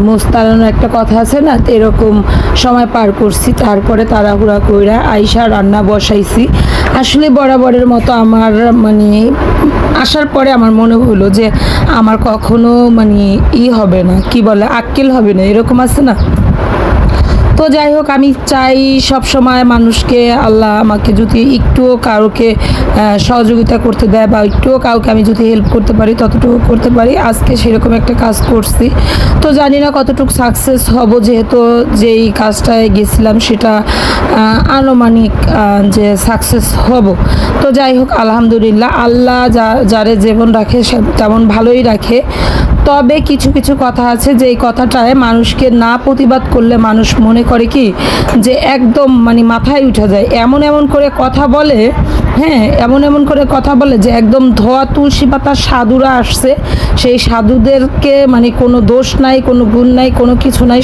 মোস্তারানোর একটা কথা আছে না, এরকম সময় পার করছি। তারপরে তাড়াহুড়া কইরা আইসা রান্না বসাইছি। আসলে বরাবরের মতো আমার আসার পরে আমার মনে হলো যে আমার কখনো হবে না, কি বলে, আক্কেল হবে না, এরকম আছে না। তো যাই হোক, আমি চাই সব সময় মানুষকে আল্লাহ আমাকে যদি একটুও কাউকে সহযোগিতা করতে দেয় বা একটুও কাউকে আমি যদি হেল্প করতে পারি ততটুকু করতে পারি। আজকে সেরকম একটা কাজ করছি, তো জানি না কতটুকু সাকসেস হব, যেহেতু যেই কাজটায় গেছিলাম সেটা আনুমানিক যে সাকসেস হব। তো যাই হোক, আলহামদুলিল্লাহ, আল্লাহ যারে যেমন রাখে তেমন ভালোই রাখে। তবে কিছু কিছু কথা আছে যে এই কথাটায় মানুষকে না প্রতিবাদ করলে মানুষ মনে করে কি যে একদম মাথায় উঠে যায়, এমন এমন করে কথা বলে। হ্যাঁ, এমন এমন করে কথা বলে যে একদম ধোয়া তুলসী পাতার সাধুরা আসছে, সেই সাধুদেরকে কোনো দোষ নাই, কোনো গুণ নাই, কোনো কিছু নাই।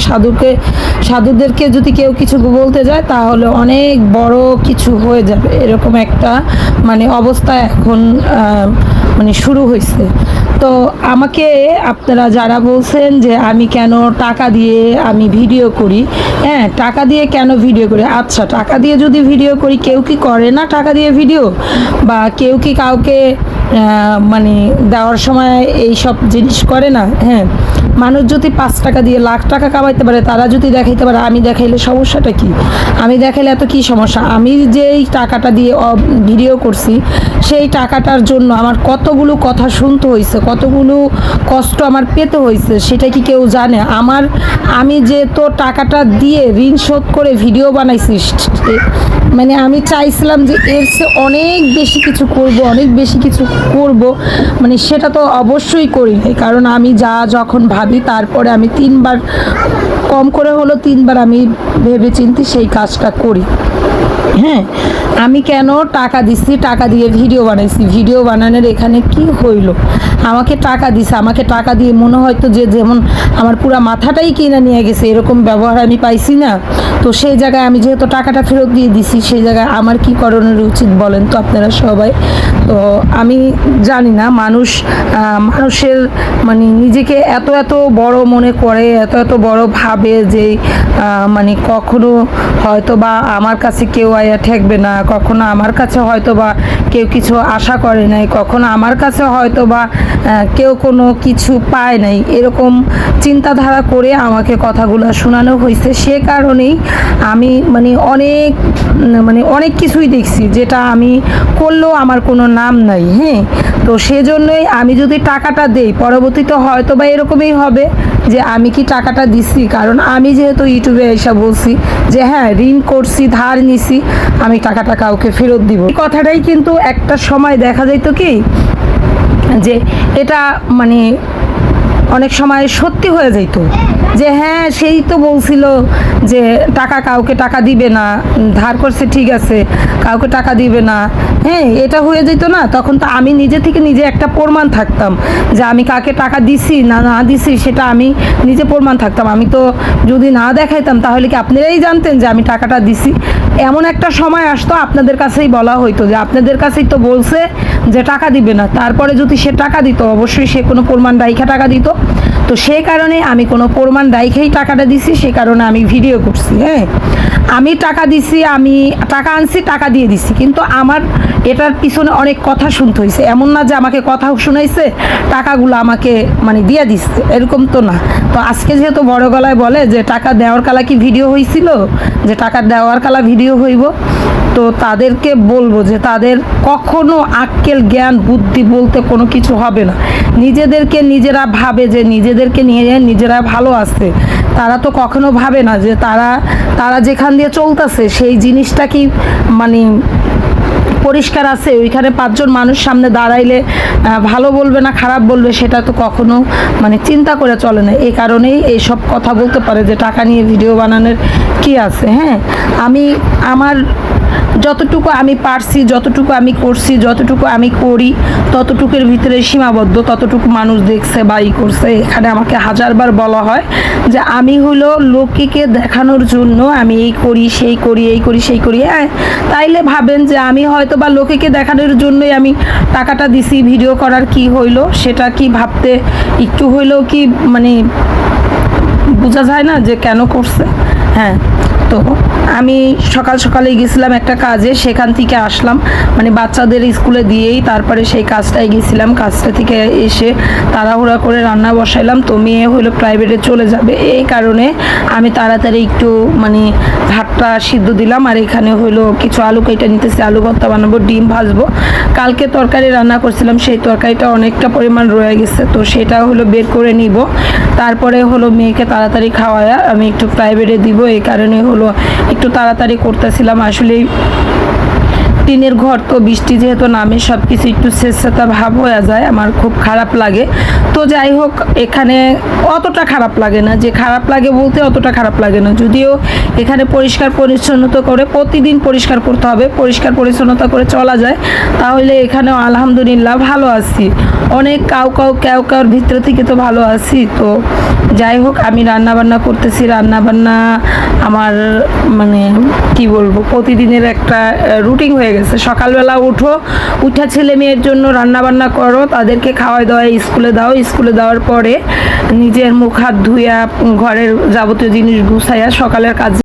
সাধুদেরকে যদি কেউ কিছু বলতে যায় তাহলে অনেক বড় কিছু হয়ে যাবে, এরকম একটা অবস্থা এখন শুরু হয়েছে। তো আমাকে আপনারা যারা বলছেন যে আমি কেন টাকা দিয়ে আমি ভিডিও করি, হ্যাঁ, টাকা দিয়ে কেন ভিডিও করি? আচ্ছা, টাকা দিয়ে যদি ভিডিও করি, কেউ কি করে না টাকা দিয়ে ভিডিও? বা কেউ কি কাউকে দেওয়ার সময় এই সব জিনিস করে না? হ্যাঁ, মানুষ যদি 5 টাকা দিয়ে লাখ টাকা কামাইতে পারে, তারা যদি দেখাইতে পারে, আমি দেখাইলে সমস্যাটা কি? আমি দেখাইলে এত কি সমস্যা? আমি যেই টাকাটা দিয়ে ভিডিও করছি, সেই টাকাটার জন্য আমার কতগুলো কথা শুনতে হয়েছে, কতগুলো কষ্ট আমার পেতে হয়েছে, সেটা কি কেউ জানে? আমি যে তো টাকাটা দিয়ে ঋণ শোধ করে ভিডিও বানাইছি, আমি চাইছিলাম যে এর চেয়ে অনেক বেশি কিছু করব, অনেক বেশি কিছু করব, সেটা তো অবশ্যই করি। কারণ আমি যখন ভাবি তারপরে আমি 3বার, কম করে হলো 3বার আমি ভেবে চিন্তে সেই কাজটা করি। হ্যাঁ, আমি কেন টাকা দিচ্ছি, টাকা দিয়ে ভিডিও বানাইছি, ভিডিও বানানোর এখানে কি হইল? আমাকে টাকা দিছে, আমাকে টাকা দিয়ে মনে হয়তো যে যেমন আমার পুরো মাথাটাই কিনে নিয়ে গেছে, এরকম ব্যবহার আমি পাইছি না। তো সেই জায়গায় আমি যেহেতু টাকাটা ফেরত দিয়ে দিছি, সেই জায়গায় আমার কি করণীয় উচিত বলেন তো আপনারা সবাই? তো আমি জানি না, মানুষের নিজেকে এত এত বড় মনে করে, এত এত বড় ভাবে যে কখনো হয়তো বা আমার কাছে কেউ আয়া ঠেকবে না, কখনো আমার কাছে হয়তো বা কেউ কিছু আশা করে নাই, কখনো আমার কাছে হয়তো বা কেউ কোনো কিছু পায় নাই, এরকম চিন্তাধারা করে আমাকে কথাগুলো শোনানো হয়েছে। সে কারণেই আমি অনেক কিছুই দেখছি যেটা আমি করলেও আমার কোনো নাম নাই। হ্যাঁ, তো সেজন্যই আমি যদি টাকাটা দেই, পরবর্তীতে হয়তো বা এরকমই হবে যে আমি কি টাকাটা দিছি, কারণ আমি যেহেতু ইউটিউবে এসে বলছি যে হ্যাঁ, ঋণ করছি, ধার নিছি, আমি টাকাটা কাউকে ফেরত দিব। এই কথাটাই কিন্তু একটা সময় দেখা যাইতো কি যে এটা অনেক সময় সত্যি হয়ে যেত যে হ্যাঁ, সেই তো বলছিল যে কাউকে টাকা দিবে না, ধার করছে ঠিক আছে, কাউকে টাকা দিবে না। হ্যাঁ, এটা হয়ে যেত না? তখন তো আমি নিজে থেকে নিজে একটা প্রমাণ থাকতাম যে আমি কাকে টাকা দিছি না দিছি, সেটা আমি নিজে প্রমাণ থাকতাম। আমি তো যদি না দেখাইতাম তাহলে কি আপনারাই জানতেন যে আমি টাকাটা দিছি? এমন একটা সময় আসতো আপনাদের কাছেই বলা হইতো যে আপনাদের কাছেই তো বলছে যে টাকা দিবে না, তারপরে যদি সে টাকা দিত, অবশ্যই সে কোনো প্রমাণ রাইখা টাকা দিত। তো সেই কারণে আমি কোনো প্রমাণ রাইখেই টাকাটা দিছি, সেই কারণে আমি ভিডিও করছি। হ্যাঁ, আমি টাকা দিছি, আমি টাকা আনছি, টাকা দিয়ে দিছি, কিন্তু আমার এটার পিছনে অনেক কথা শুনতে হয়েছে। এমন না যে আমাকে কথা শুনাইছে, টাকাগুলো আমাকে দিয়ে দিচ্ছে, এরকম তো না। তো আজকে যেহেতু বড় গলায় বলে যে টাকা দেওয়ার কালা কি ভিডিও হয়েছিল, যে টাকা দেওয়ার কালা ভিডিও হইব, তো তাদেরকে বলবো যে তাদের কখনো আক্কেল, জ্ঞান, বুদ্ধি বলতে কোনো কিছু হবে না। নিজেদেরকে নিজেরা ভাবে যে নিজেদেরকে নিয়ে নিজেরা ভালো আছে, তারা তো কখনো ভাবে না যে তারা যেখান দিয়ে চলতেছে সেই জিনিসটা কি পরিষ্কার আছে, ওইখানে 5 জন মানুষ সামনে দাঁড়াইলে ভালো বলবে না খারাপ বলবে, সেটা তো কখনো চিন্তা করে চলে না। এই কারণেই এইসব কথা বলতে পারে যে টাকা নিয়ে ভিডিও বানানোর কি আছে। হ্যাঁ, আমি আমার যতটুকু আমি পারছি, যতটুকু আমি করছি, যতটুকু আমি করি, ততটুকুর ভিতরে সীমাবদ্ধ, ততটুকু মানুষ দেখছে বা করছে। এখানে আমাকে হাজারবার বলা হয় যে আমি হলো লোককে দেখানোর জন্য আমি এই করি, সেই করি, এই করি, সেই করি। হ্যাঁ, তাইলে ভাবেন যে আমি হয়তো বা লোককে দেখানোর জন্যই আমি টাকাটা দিছি, ভিডিও করার কি হইলো, সেটা কি ভাবতে একটু হইলেও কি বোঝা যায় না যে কেন করছে। হ্যাঁ, তো আমি সকাল সকালেই গেছিলাম একটা কাজে, সেখান থেকে আসলাম, মানে বাচ্চাদের স্কুলে দিয়েই তারপরে সেই কাজটায় গেছিলাম। কাজটা থেকে এসে তাড়াহুড়া করে রান্না বসাইলাম। তো মেয়ে হলো প্রাইভেটে চলে যাবে, এই কারণে আমি তাড়াতাড়ি একটু মানে ভাতটা সিদ্ধ দিলাম। আর এখানে হলো কিছু আলু কেটে নিতেছি, আলু ভর্তা বানাবো, ডিম ভাজবো। কালকে তরকারি রান্না করছিলাম, সেই তরকারিটা অনেকটা পরিমাণ রয়ে গেছে, তো সেটা হলো বের করে নিব। তারপরে হলো মেয়েকে তাড়াতাড়ি খাওয়ায় আমি একটু প্রাইভেটে দিব, এই কারণে হলো একটু তাড়াতাড়ি করতেছিলাম। আসলে টিনের ঘর তো, বৃষ্টি যেহেতু নামে সব কিছু একটু স্বেচ্ছাতা ভাব হয়ে যায়, আমার খুব খারাপ লাগে। তো যাই হোক, এখানে অতটা খারাপ লাগে না, যে খারাপ লাগে বলতে অতটা খারাপ লাগে না। যদিও এখানে পরিষ্কার পরিচ্ছন্নতা করে প্রতিদিন পরিষ্কার করতে হবে, পরিষ্কার পরিচ্ছন্নতা করে চলা যায়, তাহলে এখানেও আলহামদুলিল্লাহ ভালো আছি। অনেক কেউ কাউর ভিতরে থেকে তো ভালো আছি। তো যাই হোক, আমি রান্না বান্না করতেছি। রান্না বান্না আমার মানে কি বলবো, প্রতিদিনের একটা রুটিন হয়ে গেছে। সকালবেলা উঠা ছেলে মেয়ের জন্য রান্না বান্না করো, তাদেরকে খাওয়াই দাওয়া স্কুলে দাও, স্কুলে দেওয়ার পরে নিজের মুখ হাত ধুইয়া ঘরের যাবতীয় জিনিস গুছাইয়া সকালের কাজ